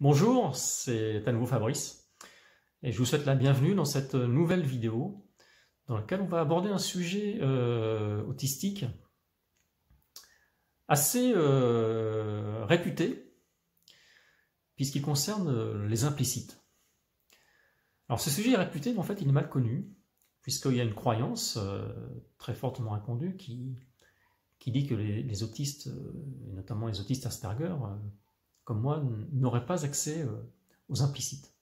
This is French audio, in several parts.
Bonjour, c'est à nouveau Fabrice et je vous souhaite la bienvenue dans cette nouvelle vidéo dans laquelle on va aborder un sujet autistique assez réputé puisqu'il concerne les implicites. Alors ce sujet est réputé, mais en fait il est mal connu puisqu'il y a une croyance très fortement répandue qui dit que les autistes, et notamment les autistes Asperger, comme moi, n'auraient pas accès aux implicites.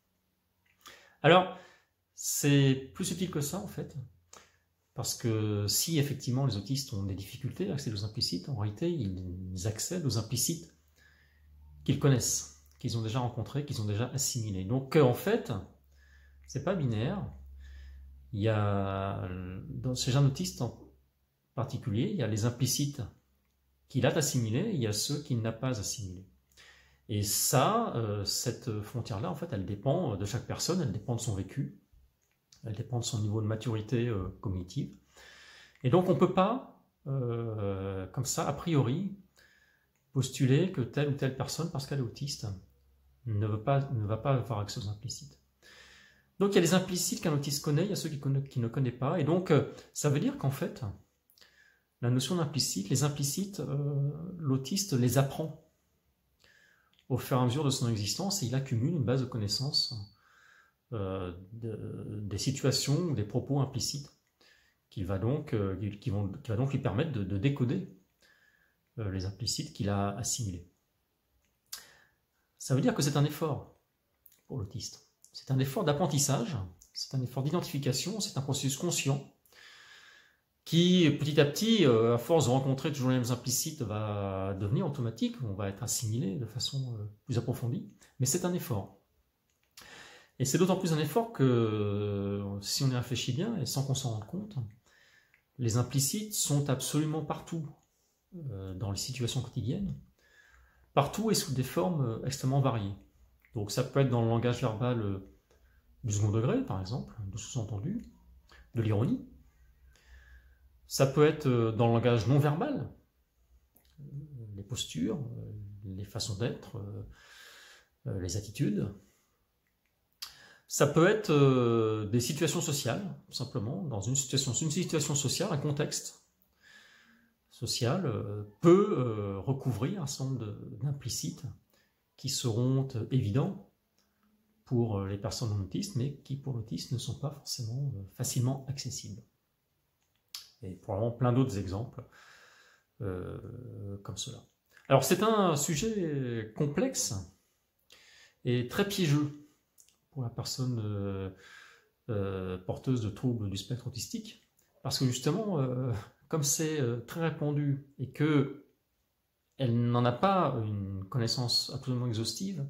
Alors, c'est plus subtil que ça en fait, parce que si effectivement les autistes ont des difficultés à accéder aux implicites, en réalité ils accèdent aux implicites qu'ils connaissent, qu'ils ont déjà rencontrés, qu'ils ont déjà assimilés. Donc en fait, c'est pas binaire. Il y a, chez un autiste en particulier, il y a les implicites qu'il a assimilés, et il y a ceux qu'il n'a pas assimilés. Et ça, cette frontière-là, en fait, elle dépend de chaque personne, elle dépend de son vécu, elle dépend de son niveau de maturité cognitive. Et donc, on ne peut pas, comme ça, a priori, postuler que telle ou telle personne, parce qu'elle est autiste, ne va pas avoir accès aux implicites. Donc, il y a les implicites qu'un autiste connaît, il y a ceux qui ne connaît pas. Et donc, ça veut dire qu'en fait, la notion d'implicite, les implicites, l'autiste les apprend au fur et à mesure de son existence, et il accumule une base de connaissances des situations ou des propos implicites qui va donc lui permettre de décoder les implicites qu'il a assimilés. Ça veut dire que c'est un effort pour l'autiste. C'est un effort d'apprentissage, c'est un effort d'identification, c'est un processus conscient qui, petit à petit, à force de rencontrer toujours les mêmes implicites, va devenir automatique, on va être assimilé de façon plus approfondie, mais c'est un effort. Et c'est d'autant plus un effort que, si on y réfléchit bien, et sans qu'on s'en rende compte, les implicites sont absolument partout dans les situations quotidiennes, partout et sous des formes extrêmement variées. Donc ça peut être dans le langage verbal du second degré, par exemple, du sous-entendu, de l'ironie. Ça peut être dans le langage non verbal, les postures, les façons d'être, les attitudes. Ça peut être des situations sociales, tout simplement. Dans une situation sociale, un contexte social peut recouvrir un certain nombre d'implicites qui seront évidents pour les personnes non autistes, mais qui pour l'autiste ne sont pas forcément facilement accessibles. Et probablement plein d'autres exemples comme cela. Alors c'est un sujet complexe et très piégeux pour la personne porteuse de troubles du spectre autistique, parce que justement, comme c'est très répandu et qu'elle n'en a pas une connaissance absolument exhaustive,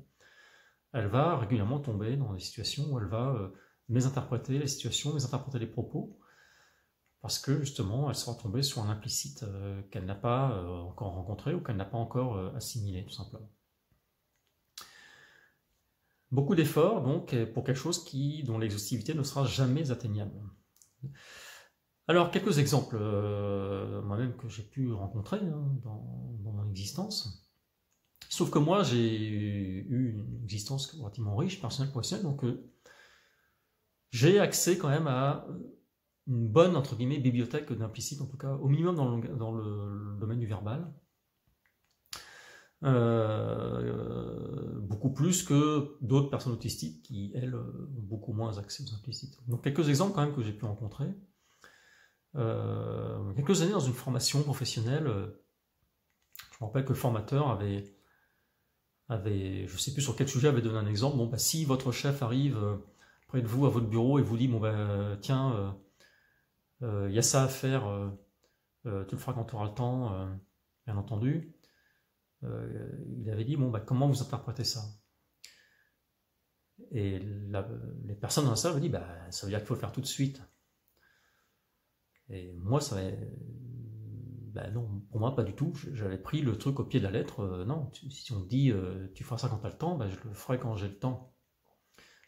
elle va régulièrement tomber dans des situations où elle va mésinterpréter les situations, mésinterpréter les propos, parce que justement elle sera tombée sur un implicite qu'elle n'a pas encore rencontré ou qu'elle n'a pas encore assimilé, tout simplement. Beaucoup d'efforts donc pour quelque chose dont l'exhaustivité ne sera jamais atteignable. Alors quelques exemples moi-même que j'ai pu rencontrer dans mon existence. Sauf que moi j'ai eu une existence relativement riche, personnelle, professionnelle, donc j'ai accès quand même à une bonne, entre guillemets, bibliothèque d'implicite, en tout cas, au minimum dans le domaine du verbal. Beaucoup plus que d'autres personnes autistiques qui, elles, ont beaucoup moins accès aux implicites. Donc quelques exemples quand même que j'ai pu rencontrer. Quelques années dans une formation professionnelle, je me rappelle que le formateur avait, je ne sais plus sur quel sujet, avait donné un exemple. Bon, bah, si votre chef arrive près de vous, à votre bureau, et vous dit, bon, bah, tiens, il y a ça à faire, tu le feras quand tu auras le temps, bien entendu. Il avait dit, bon, bah, comment vous interprétez ça? Et les personnes dans la salle avaient dit, bah, ça veut dire qu'il faut le faire tout de suite. Et moi, bah, non, pour moi, pas du tout. J'avais pris le truc au pied de la lettre. Non, si on me dit, tu feras ça quand tu as le temps, bah, je le ferai quand j'ai le temps.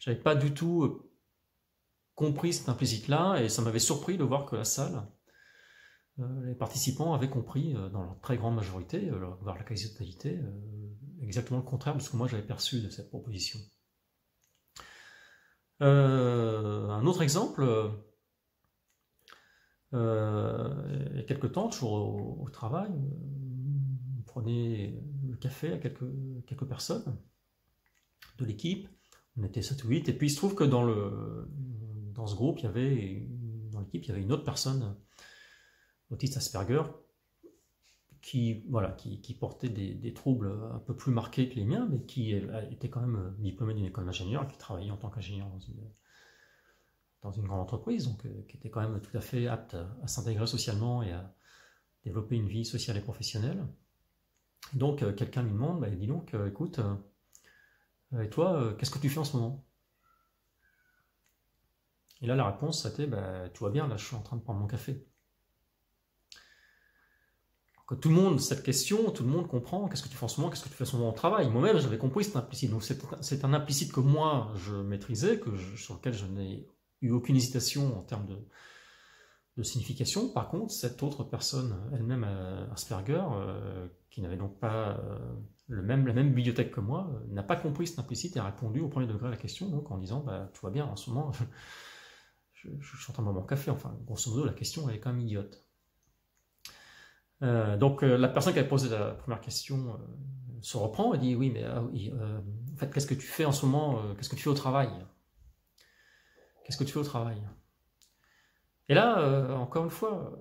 J'avais pas du tout compris cet implicite-là, et ça m'avait surpris de voir que la salle, les participants avaient compris, dans leur très grande majorité, voire la quasi-totalité, exactement le contraire de ce que moi j'avais perçu de cette proposition. Un autre exemple, il y a quelques temps, toujours au travail, on prenait le café à quelques personnes de l'équipe, on était 7 ou 8, et puis il se trouve que dans ce groupe, dans l'équipe, il y avait une autre personne, autiste Asperger, qui portait des troubles un peu plus marqués que les miens, mais qui était quand même diplômée d'une école d'ingénieur, qui travaillait en tant qu'ingénieur dans une grande entreprise, donc qui était quand même tout à fait apte à s'intégrer socialement et à développer une vie sociale et professionnelle. Donc quelqu'un lui demande, dis donc, écoute, et toi, qu'est-ce que tu fais en ce moment? Et là la réponse c'était, tout va bien, là je suis en train de prendre mon café. Que tout le monde, cette question, tout le monde comprend, qu'est-ce que tu fais en ce moment, qu'est-ce que tu fais en ce moment au travail. Moi-même, j'avais compris, c'est implicite. Donc c'est un implicite que moi, je maîtrisais, sur lequel je n'ai eu aucune hésitation en termes de signification. Par contre, cette autre personne, elle-même Asperger, qui n'avait donc pas la même bibliothèque que moi, n'a pas compris cet implicite et a répondu au premier degré à la question, donc en disant, tout va bien, en ce moment, je suis en train de boire mon café. Enfin, grosso modo, la question, elle est quand même idiote. Donc la personne qui avait posé la première question se reprend et dit oui, mais en fait, qu'est-ce que tu fais en ce moment, qu'est-ce que tu fais au travail? Qu'est-ce que tu fais au travail? Et là, encore une fois,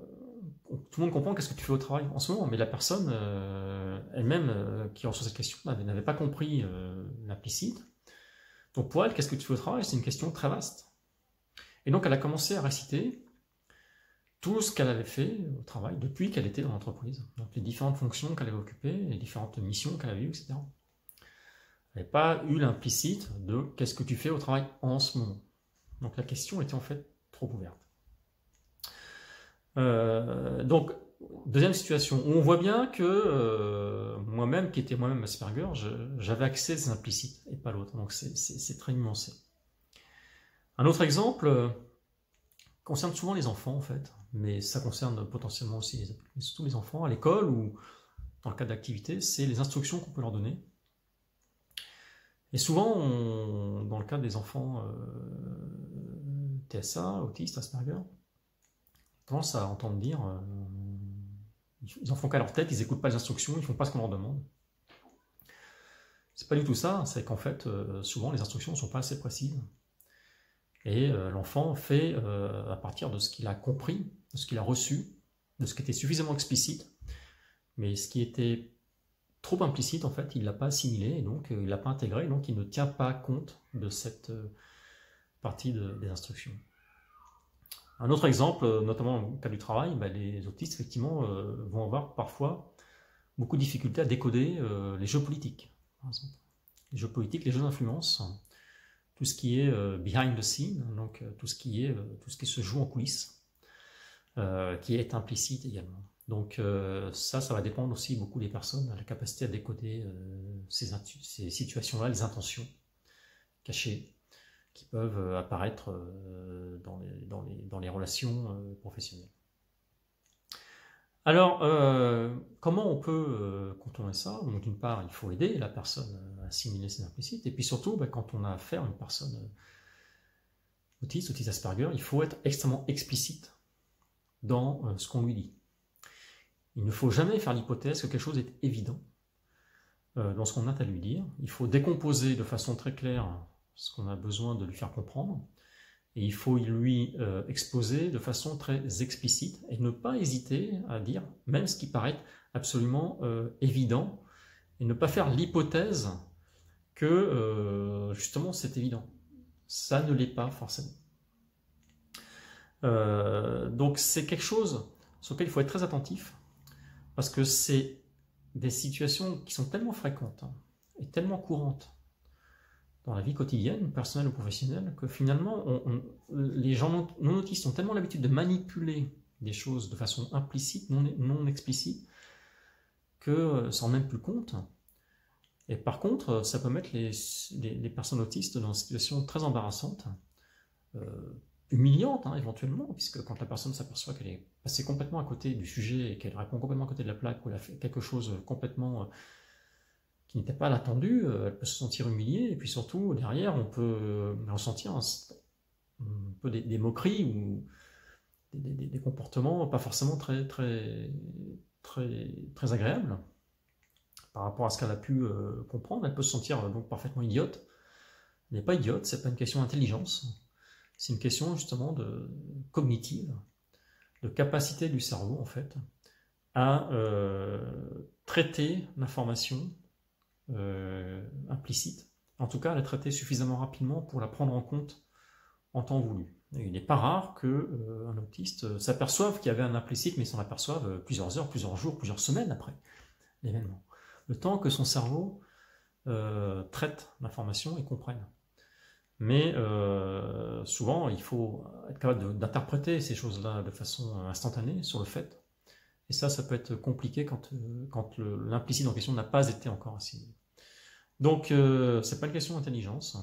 tout le monde comprend qu'est-ce que tu fais au travail en ce moment, mais la personne elle-même qui reçoit cette question n'avait pas compris l'implicite. Donc pour elle, qu'est-ce que tu fais au travail? C'est une question très vaste. Et donc elle a commencé à réciter tout ce qu'elle avait fait au travail depuis qu'elle était dans l'entreprise. Donc les différentes fonctions qu'elle avait occupées, les différentes missions qu'elle avait eues, etc. Elle n'avait pas eu l'implicite de « qu'est-ce que tu fais au travail en ce moment ?» Donc la question était en fait trop ouverte. Donc, deuxième situation, où on voit bien que moi-même, qui était moi-même Asperger, j'avais accès à ces implicites et pas l'autre. Donc c'est très nuancé. Un autre exemple concerne souvent les enfants en fait, mais ça concerne potentiellement aussi surtout les enfants à l'école ou dans le cadre d'activité, c'est les instructions qu'on peut leur donner. Et souvent, dans le cadre des enfants TSA, autistes, Asperger, on tendance à entendre dire ils en font qu'à leur tête, ils n'écoutent pas les instructions, ils ne font pas ce qu'on leur demande. C'est pas du tout ça, c'est qu'en fait, souvent les instructions ne sont pas assez précises. Et l'enfant fait à partir de ce qu'il a compris, de ce qu'il a reçu, de ce qui était suffisamment explicite, mais ce qui était trop implicite, en fait, il ne l'a pas assimilé, et donc il ne l'a pas intégré, et donc il ne tient pas compte de cette partie des instructions. Un autre exemple, notamment dans le cas du travail, les autistes, effectivement, vont avoir parfois beaucoup de difficultés à décoder les jeux politiques, par exemple. Les jeux politiques, les jeux d'influence, tout ce qui est behind the scene, donc tout ce qui se joue en coulisses, qui est implicite également. Donc ça va dépendre aussi beaucoup des personnes, la capacité à décoder ces situations-là, les intentions cachées qui peuvent apparaître dans les relations professionnelles. Alors, comment on peut contourner ça? Donc, d'une part, il faut aider la personne à assimiler ces implicites, et puis surtout, quand on a affaire à une personne autiste Asperger, il faut être extrêmement explicite dans ce qu'on lui dit. Il ne faut jamais faire l'hypothèse que quelque chose est évident dans ce qu'on a à lui dire. Il faut décomposer de façon très claire ce qu'on a besoin de lui faire comprendre, et il faut lui exposer de façon très explicite, et ne pas hésiter à dire même ce qui paraît absolument évident, et ne pas faire l'hypothèse que justement c'est évident. Ça ne l'est pas forcément. Donc c'est quelque chose sur lequel il faut être très attentif, parce que c'est des situations qui sont tellement fréquentes et tellement courantes dans la vie quotidienne, personnelle ou professionnelle, que finalement, les gens non autistes ont tellement l'habitude de manipuler des choses de façon implicite, non explicite, que ça n'en même plus compte. Et par contre, ça peut mettre les personnes autistes dans une situation très embarrassante, humiliante éventuellement, puisque quand la personne s'aperçoit qu'elle est passée complètement à côté du sujet et qu'elle répond complètement à côté de la plaque, ou elle a fait quelque chose complètement qui n'était pas l'attendue, elle peut se sentir humiliée, et puis surtout, derrière, on peut ressentir un peu des moqueries ou des comportements pas forcément très agréables par rapport à ce qu'elle a pu comprendre. Elle peut se sentir donc parfaitement idiote. Elle n'est pas idiote, c'est pas une question d'intelligence, c'est une question justement de cognitive, de capacité du cerveau en fait à traiter l'information implicite, en tout cas à la traiter suffisamment rapidement pour la prendre en compte en temps voulu. Et il n'est pas rare qu'un autiste s'aperçoive qu'il y avait un implicite, mais s'en aperçoive plusieurs heures, plusieurs jours, plusieurs semaines après l'événement. Le temps que son cerveau traite l'information et comprenne. Mais souvent, il faut être capable d'interpréter ces choses-là de façon instantanée sur le fait. Et ça peut être compliqué quand l'implicite en question n'a pas été encore assimilé. Donc, c'est pas une question d'intelligence.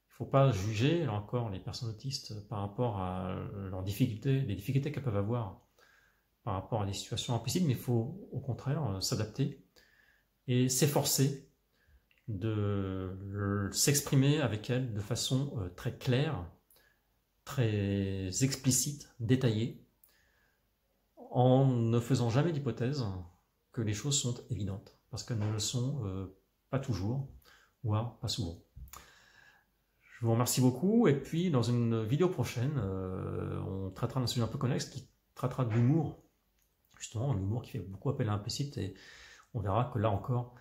Il ne faut pas juger, là encore, les personnes autistes par rapport à leurs difficultés, les difficultés qu'elles peuvent avoir par rapport à des situations implicites, mais il faut au contraire s'adapter et s'efforcer de s'exprimer avec elles de façon très claire, très explicite, détaillée, en ne faisant jamais d'hypothèse que les choses sont évidentes, parce qu'elles ne le sont pas toujours, voire pas souvent. Je vous remercie beaucoup, et puis dans une vidéo prochaine, on traitera d'un sujet un peu connexe qui traitera de l'humour, justement, l'humour qui fait beaucoup appel à l'implicite, et on verra que là encore,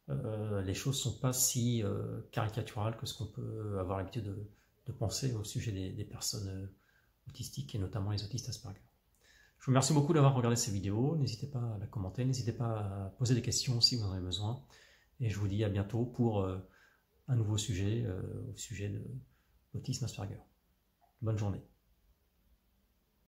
les choses ne sont pas si caricaturales que ce qu'on peut avoir l'habitude de penser au sujet des personnes autistiques, et notamment les autistes Asperger. Je vous remercie beaucoup d'avoir regardé ces vidéos, n'hésitez pas à la commenter, n'hésitez pas à poser des questions si vous en avez besoin, et je vous dis à bientôt pour un nouveau sujet, au sujet de l'autisme Asperger. Bonne journée.